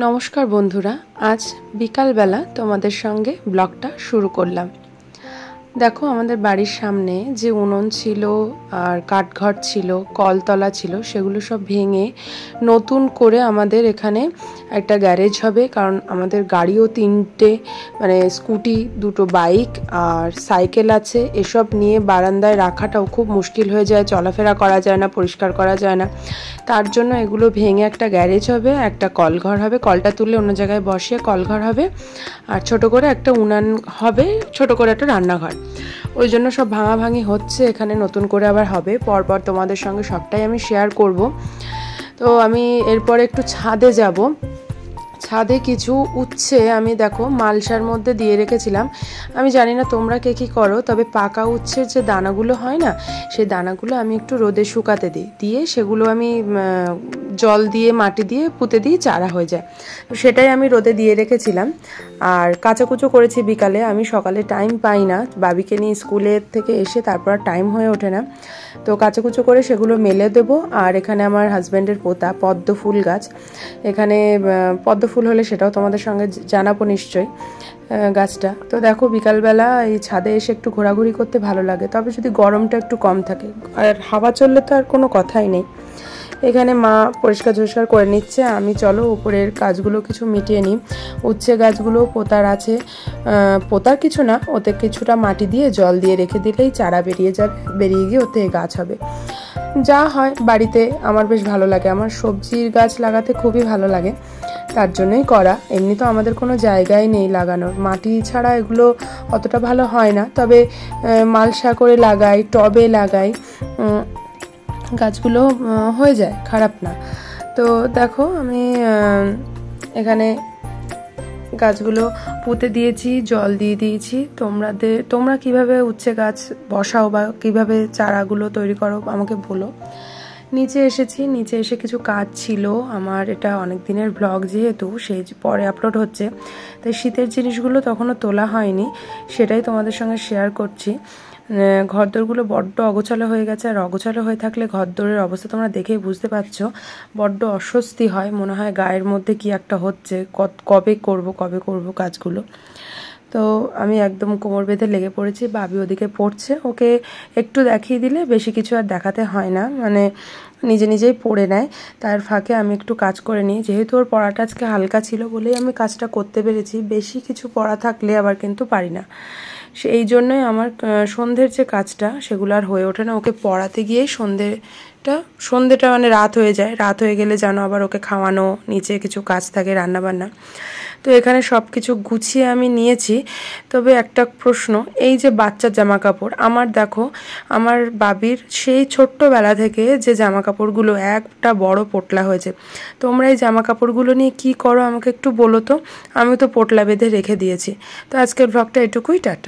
নমস্কার বন্ধুরা, আজ বিকালবেলা তোমাদের সঙ্গে ব্লগটা শুরু করলাম। দেখো, আমাদের বাড়ির সামনে যে উনুন ছিল আর কাঠঘর ছিল, কলতলা ছিল, সেগুলো সব ভেঙে নতুন করে আমাদের এখানে একটা গ্যারেজ হবে। কারণ আমাদের গাড়িও তিনটে, মানে স্কুটি, দুটো বাইক আর সাইকেল আছে। এসব নিয়ে বারান্দায় রাখাটাও খুব মুশকিল হয়ে যায়, চলাফেরা করা যায় না, পরিষ্কার করা যায় না। তার জন্য এগুলো ভেঙে একটা গ্যারেজ হবে, একটা কলঘর হবে, কলটা তুলে অন্য জায়গায় বসিয়ে কলঘর হবে, আর ছোট করে একটা উনান হবে, ছোট করে একটা রান্নাঘর। ওই জন্য সব ভাঙাভাঙি হচ্ছে, এখানে নতুন করে আবার হবে। পরপর তোমাদের সঙ্গে সবটাই আমি শেয়ার করব। তো আমি এরপরে একটু ছাদে যাব। ছাদে কিছু উচ্ছে আমি দেখো মালসার মধ্যে দিয়ে রেখেছিলাম। আমি জানি না তোমরা কে কী করো, তবে পাকা উচ্ছের যে দানাগুলো হয় না, সেই দানাগুলো আমি একটু রোদে শুকাতে দিই, দিয়ে সেগুলো আমি জল দিয়ে মাটি দিয়ে পুঁতে দিই, চারা হয়ে যায়। তো সেটাই আমি রোদে দিয়ে রেখেছিলাম। আর কাচাকুচো করেছি বিকালে, আমি সকালে টাইম পাই না, বাবিকে নিয়ে স্কুলের থেকে এসে তারপর টাইম হয়ে ওঠে না। তো কাচাকুচো করে সেগুলো মেলে দেবো। আর এখানে আমার হাজব্যান্ডের পোতা পদ্ম ফুল গাছ, এখানে পদ্ম ফুল হলে সেটাও তোমাদের সঙ্গে জানাবো নিশ্চয়ই গাছটা। তো দেখো, বিকালবেলা এই ছাদে এসে একটু ঘোরাঘুরি করতে ভালো লাগে, তবে যদি গরমটা একটু কম থাকে, আর হাওয়া চললে তো আর কোনো কথাই নেই। এখানে মা পরিষ্কার করে নিচ্ছে, আমি চলো উপরের কাজগুলো কিছু মিটিয়ে নিই। উচ্ছে গাছগুলো পোতার আছে, পোতার কিছু না, ওতে কিছুটা মাটি দিয়ে জল দিয়ে রেখে দিলেই চারা বেরিয়ে যাবে, বেরিয়ে গিয়ে ওতে গাছ হবে। যা হয় বাড়িতে আমার বেশ ভালো লাগে, আমার সবজির গাছ লাগাতে খুবই ভালো লাগে, তার জন্যই করা। এমনি তো আমাদের কোনো জায়গায় নেই লাগানোর, মাটি ছাড়া এগুলো অতটা ভালো হয় না। তবে মালসা করে লাগাই, টবে লাগাই, গাছগুলো হয়ে যায়, খারাপ না। তো দেখো, আমি এখানে গাছগুলো পুঁতে দিয়েছি, জল দিয়ে দিয়েছি। তোমরা কিভাবে উচ্ছে গাছ বসাও বা কিভাবে চারাগুলো তৈরি করো আমাকে বলো। নিচে এসেছি, নিচে এসে কিছু কাজ ছিল আমার। এটা অনেক দিনের ব্লগ, যেহেতু সেই পরে আপলোড হচ্ছে, তাই শীতের জিনিসগুলো তখনও তোলা হয়নি, সেটাই তোমাদের সঙ্গে শেয়ার করছি। ঘরদোরগুলো বড্ড অগোছালো হয়ে গেছে, আর অগোছালো হয়ে থাকলে ঘরদোরের অবস্থা তোমরা দেখেই বুঝতে পারছো, বড্ড অস্বস্তি হয়, মনে হয় গায়ের মধ্যে কি একটা হচ্ছে, কবে করব কাজগুলো। তো আমি একদম কোমর বেঁধে লেগে পড়েছি, বাবি ওদিকে পড়ছে, ওকে একটু দেখিয়ে দিলে বেশি কিছু আর দেখাতে হয় না, মানে নিজে নিজেই পড়ে নেয়। তার ফাঁকে আমি একটু কাজ করে নিই, যেহেতু ওর পড়াটা আজকে হালকা ছিল বলেই আমি কাজটা করতে পেরেছি, বেশি কিছু পড়া থাকলে আবার কিন্তু পারি না। সেই জন্যই আমার সন্ধ্যের যে কাজটা সেগুলো আর হয়ে ওঠে না, ওকে পড়াতে গিয়েই সন্ধ্যেটা মানে রাত হয়ে যায়। রাত হয়ে গেলে জানো, আবার ওকে খাওয়ানো, নিচে কিছু কাজ থাকে, রান্নাবান্না। তো এখানে সব কিছু গুছিয়ে আমি নিয়েছি। তবে একটা প্রশ্ন, এই যে বাচ্চার জামা কাপড়, আমার দেখো, আমার বাবির সেই ছোট্টবেলা থেকে যে জামা কাপড়গুলো একটা বড় পোটলা হয়েছে, তোমরা এই জামা কাপড়গুলো নিয়ে কি করো আমাকে একটু বলো তো। আমি তো পোটলা বেঁধে রেখে দিয়েছি। তো আজকের ব্লগটা এটুকুই, টাটা।